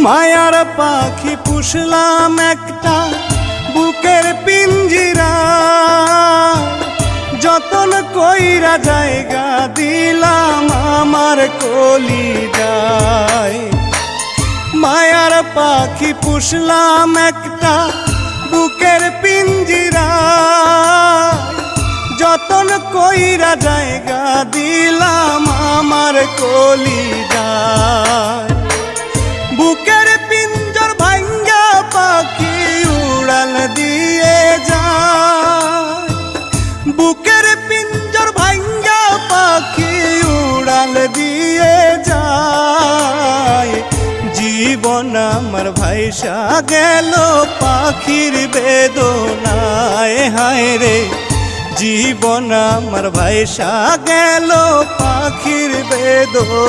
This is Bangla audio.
মায়ার পাখি পুষলাম একটা বুকের পিঞ্জিরা, যতন কইরা জায়গা দিলাম আমার কলিজায়। মায়ার পাখি পুষলাম একটা বুকের পিঞ্জিরা, যতন কইরা জায়গা দিলাম আমার কলিজায়। বুকের পিঞ্জর ভাঙ্গা পাখি উড়াল দিয়ে যায়, বুকের পিঞ্জর ভাঙ্গা পাখি উড়াল দিয়ে যায়। জীবন আমার ভাইসা গেল পাখির বেদনায়, হায় রে জীবন আমার ভাইসা গেল পাখির বেদনায়।